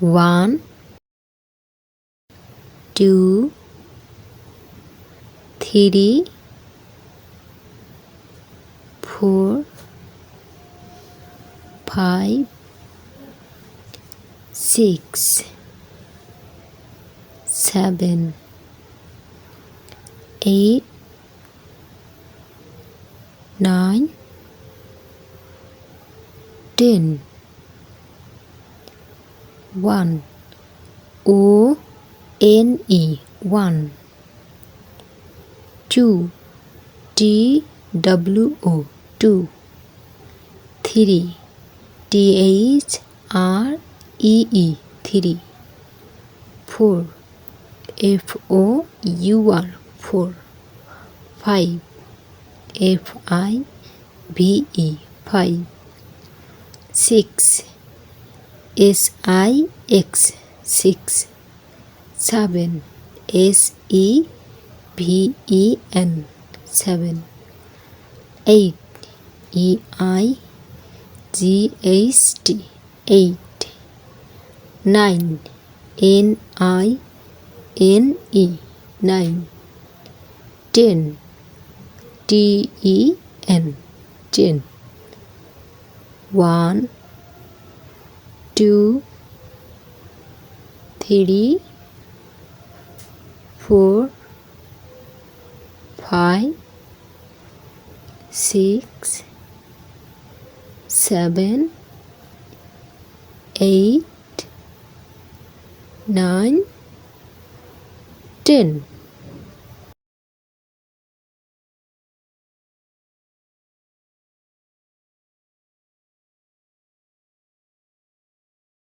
1 2 3 4 5 6 7 8 9 10 1 O N E 1 2 T W O 2 3 T H R E E 3 4 F O U R 4 5 F I V E 5 6 S I X 6 7 S E V E N 7 8 E I G H T 8 9 N I N E 9 10 T E N 10 1 2 3 4 5 6 7 8 9 10